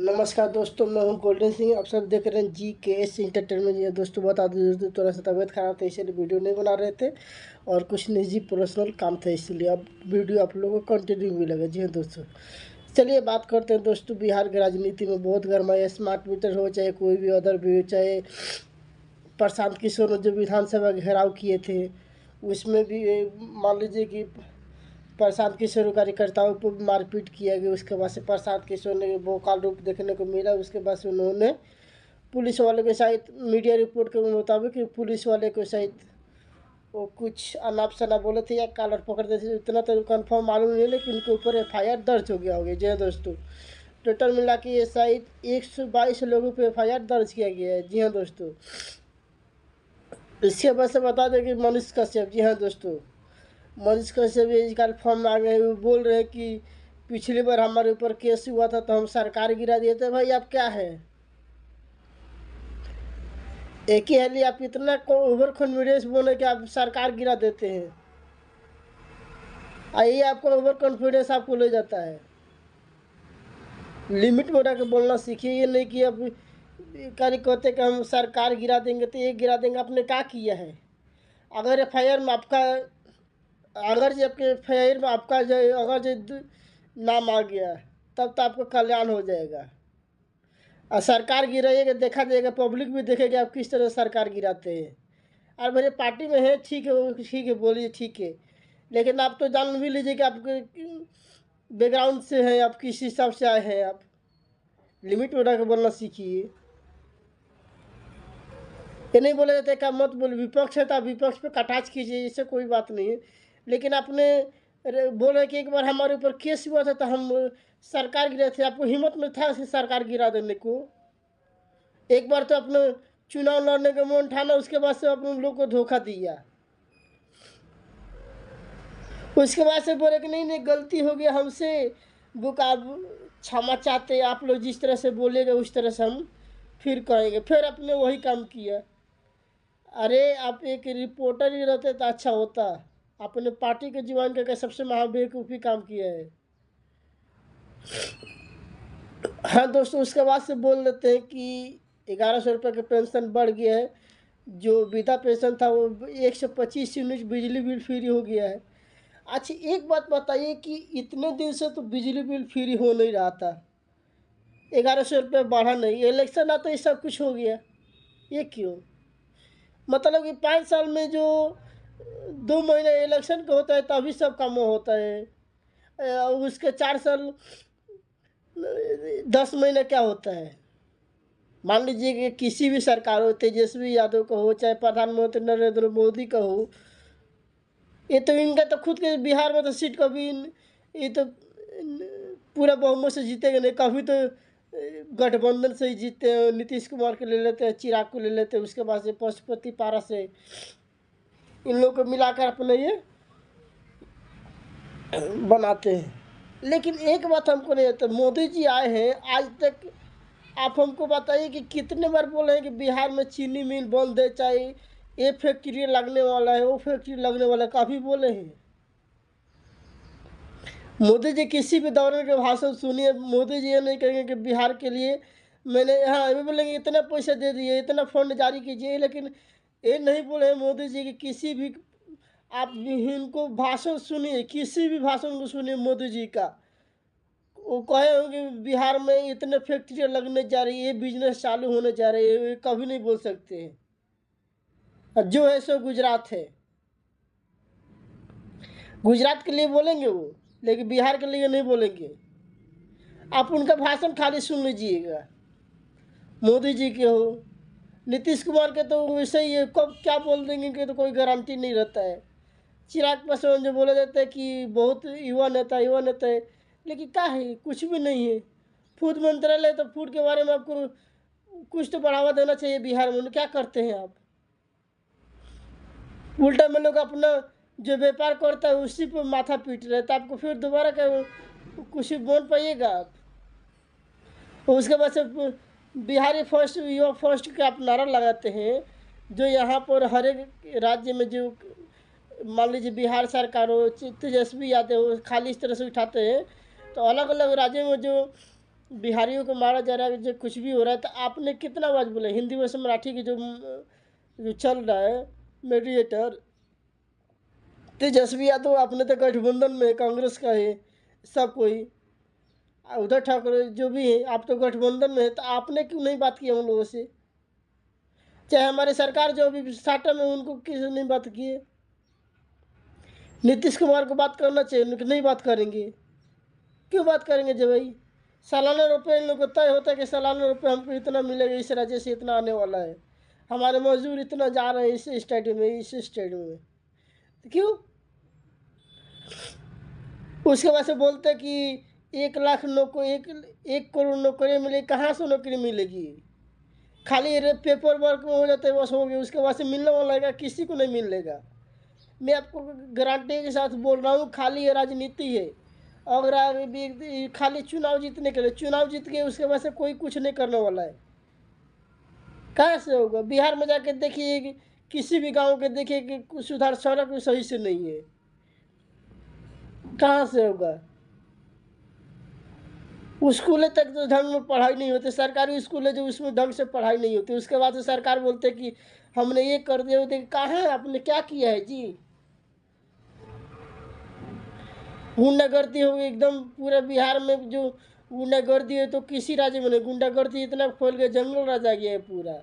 नमस्कार दोस्तों, मैं हूं गोल्डन सिंह। आप सब देख रहे हैं GKS एंटरटेनमेंट। ये दोस्तों बता दूं, दोस्तों थोड़ा सा तबीयत खराब था, इसलिए वीडियो नहीं बना रहे थे और कुछ निजी पर्सनल काम था, इसलिए अब वीडियो आप लोगों को कंटिन्यू मिलेगा। जी हाँ दोस्तों, चलिए बात करते हैं दोस्तों। बिहार की राजनीति में बहुत गर्मा है। स्मार्ट मीटर हो चाहे कोई भी अदर भी हो, चाहे प्रशांत किशोर ने जो विधानसभा घेराव किए थे उसमें भी मान लीजिए कि प्रशांत किशोर के कार्यकर्ताओं पर मारपीट किया गया। उसके बाद से प्रशांत किशोर ने भोकाल रूप देखने को मिला। उसके बाद से उन्होंने पुलिस वाले के साथ, मीडिया रिपोर्ट के मुताबिक कि पुलिस वाले के साथ वो कुछ अनाप शनाप बोले थे या कॉलर पकड़ते थे, इतना तो कंफर्म मालूम नहीं, लेकिन उनके ऊपर FIR दर्ज हो गया होगा। जी हाँ दोस्तों, टोटल मिला के ये शायद 122 लोगों पर FIR दर्ज किया गया है। जी हाँ दोस्तों, इसके बाद से बता दें कि मनीष कश्यप, जी हाँ दोस्तों, मनीष कश्यप ये कन्फर्म आ गए। वो बोल रहे हैं कि पिछली बार हमारे ऊपर केस हुआ था तो हम सरकार गिरा दिए थे। भाई आप क्या है, एक ही है लिए आप इतना ओवर कॉन्फिडेंस बोले कि आप सरकार गिरा देते हैं। आइए, आपको ओवर कॉन्फिडेंस आपको ले जाता है। लिमिट में रह के बोलना सीखिए। ये नहीं कि अब कार्य कहते कि हम सरकार गिरा देंगे तो ये गिरा देंगे। आपने क्या किया है? अगर FIR में आपका, अगर जो आपके FIR में आपका जो अगर जो नाम आ गया तब तो आपका कल्याण हो जाएगा। और सरकार गिराइएगा, देखा जाएगा, पब्लिक भी देखेगा आप किस तरह सरकार गिराते हैं। और मेरे पार्टी में है, ठीक है, वो ठीक है, बोलिए ठीक है, लेकिन आप तो जान भी लीजिए कि आपके बैकग्राउंड से हैं, आप किस हिसाब से आए हैं। आप लिमिट में रह के बोलना सीखिए। ये नहीं बोला जाता क्या मत बोले, विपक्ष है तो आप विपक्ष पे कटाक्ष कीजिए, इससे कोई बात नहीं है। लेकिन आपने बोले कि एक बार हमारे ऊपर केस हुआ था तो हम सरकार गिरा थे। आपको हिम्मत में था कि सरकार गिरा देने को? एक बार तो अपने चुनाव लड़ने का मन ठाना, उसके बाद से अपने लोग को धोखा दिया। उसके बाद से बोले कि नहीं नहीं गलती हो गया हमसे, बुक आप क्षमा चाहते, आप लोग जिस तरह से बोलेगा उस तरह से हम फिर कहेंगे। फिर आपने वही काम किया। अरे आप एक रिपोर्टर ही रहते तो अच्छा होता। अपने पार्टी के जीवन का सबसे महाबेवकूफ़ी काम किया है। हाँ दोस्तों, उसके बाद से बोल देते हैं कि 1100 रुपये का पेंशन बढ़ गया है। जो वृद्धा पेंशन था वो 125 यूनिट बिजली बिल फ्री हो गया है। अच्छा एक बात बताइए कि इतने दिन से तो बिजली बिल फ्री हो नहीं रहा था, 1100 रुपये बढ़ा नहीं, इलेक्शन आता ये सब कुछ हो गया, ये क्यों? मतलब कि 5 साल में जो 2 महीने इलेक्शन का होता है तभी सब काम होता है। उसके 4 साल 10 महीने क्या होता है? मान लीजिए कि किसी भी सरकार हो, तेजस्वी यादव का हो चाहे प्रधानमंत्री नरेंद्र मोदी का हो, ये तो इनका तो खुद के बिहार में तो सीट कभी ये तो पूरा बहुमत से जीतेंगे नहीं। कभी तो गठबंधन से ही जीतते हैं, नीतीश कुमार को ले लेते हैं, चिराग को ले लेते हैं, उसके बाद से पशुपति पारा से इन लोगों को मिलाकर अपने ये बनाते हैं। लेकिन एक बात हमको नहीं आता, मोदी जी आए हैं आज तक, आप हमको बताइए कि कितने बार बोले हैं कि बिहार में चीनी मिल बंद है, चाहे ये फैक्ट्री लगने वाला है, वो फैक्ट्री लगने वाला है, काफ़ी बोले हैं। मोदी जी किसी भी दौरान के भाषण सुनिए, मोदी जी ये नहीं कहेंगे कि बिहार के लिए मैंने, हाँ ये बोलेंगे इतना पैसा दे दिए, इतना फंड जारी कीजिए, लेकिन ये नहीं बोले मोदी जी कि किसी भी, आप इनको भाषण सुनिए, किसी भी भाषण को सुनिए मोदी जी का, वो कहे होंगे बिहार में इतने फैक्ट्रियाँ लगने जा रही है, बिजनेस चालू होने जा रहे हैं, ये कभी नहीं बोल सकते हैं। जो है सो गुजरात है, गुजरात के लिए बोलेंगे वो, लेकिन बिहार के लिए नहीं बोलेंगे। आप उनका भाषण खाली सुन लीजिएगा, मोदी जी के हो, नीतीश कुमार के तो वैसे ही है, कब क्या बोल देंगे कि तो कोई गारंटी नहीं रहता है। चिराग पासवान जो बोला जाता है कि बहुत युवा नेता है, लेकिन क्या है, कुछ भी नहीं है। फूड मंत्रालय, तो फूड के बारे में आपको कुछ तो बढ़ावा देना चाहिए बिहार में, क्या करते हैं आप? उल्टा में लोग अपना जो व्यापार करता है उसी पर माथा पीट रहे, तो आपको फिर दोबारा क्या कुछ बोल पाइएगा आप? उसके बाद से बिहारी फर्स्ट, युवा फर्स्ट के आप नारा लगाते हैं, जो यहाँ पर हर एक राज्य में जो मान लीजिए बिहार सरकार हो, तेजस्वी यादव हो, खाली इस तरह से उठाते हैं, तो अलग अलग राज्यों में जो बिहारियों को मारा जा रहा है, जो कुछ भी हो रहा है, तो आपने कितना आवाज़ बोला? हिंदी में मराठी की जो चल रहा है मीडिएटर तेजस्वी यादव, आपने तो गठबंधन में कांग्रेस का है सब कोई, उद्धव ठाकरे जो भी है, आप तो गठबंधन में है, तो आपने क्यों नहीं बात की हम लोगों से? चाहे हमारे सरकार जो अभी साटा में, उनको किसी नहीं बात की है? नीतीश कुमार को बात करना चाहिए, नहीं बात करेंगे। क्यों बात करेंगे जब भाई सालाना रुपये इन लोग को तय होता है कि सालाना रुपये हमको इतना मिलेगा, इस राज्य से इतना आने वाला है, हमारे मजदूर इतना जा रहे हैं इस स्टेट में, इस स्टेट में, तो क्यों? उसके बाद से बोलते कि 1 लाख नौकरी, 1 करोड़ नौकरी मिलेगी। कहाँ से नौकरी मिलेगी? खाली पेपर वर्क में हो जाता है बस, हो गया। उसके बाद से मिलने वाला है किसी को नहीं मिलेगा। मैं आपको गारंटी के साथ बोल रहा हूँ, खाली ये राजनीति है। अगर खाली चुनाव जीतने के लिए, चुनाव जीत के उसके बाद से कोई कुछ नहीं करने वाला है। कहाँ से होगा? बिहार में जाके देखिए कि किसी भी गांव के देखिए कि कुछ सुधार, सड़क भी सही से नहीं है। कहाँ से होगा? स्कूलें तक तो ढंग में पढ़ाई नहीं होती, सरकारी स्कूल है जो उसमें ढंग से पढ़ाई नहीं होती। उसके बाद से सरकार बोलते कि हमने ये कर दिया, होते कहाँ है, आपने क्या किया है जी? गुंडागर्दी हो एकदम पूरा बिहार में। जो गुंडागर्दी है तो किसी राज्य में नहीं, गुंडागर्दी इतना फैल गया, जंगल राज आ गया है पूरा।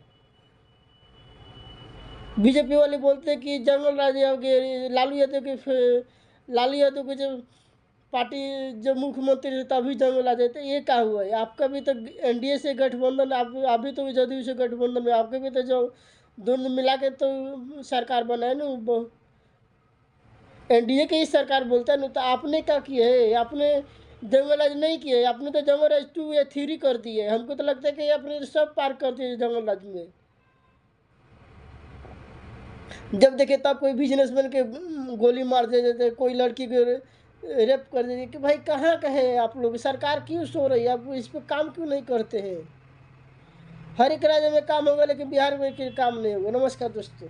बीजेपी वाले बोलते हैं कि जंगल राज हो गया। लालू यादव के जब पार्टी जब मुख्यमंत्री थे तभी जंगल आ जाते, ये क्या हुआ है? आपका भी तो एनडीए से गठबंधन, आप अभी तो जदयू से गठबंधन में, आपके भी तो जो दोनों मिला के तो सरकार बना है ना, एनडीए की ही सरकार बोलता है ना। तो आपने क्या किया है? आपने जंगल राज नहीं किया है, आपने तो जंगल राज 2 या 3 कर दिए है। हमको तो लगता है कि आपने सब पार कर दिए जंगल राज में। जब देखे तब कोई बिजनेसमैन के गोली मार दे देते, कोई लड़की को रेप कर देते। कि भाई कहाँ कहे आप लोग? सरकार क्यों सो रही है? आप इस पर काम क्यों नहीं करते हैं? हर एक राज्य में काम होगा लेकिन बिहार में काम नहीं होगा। नमस्कार दोस्तों।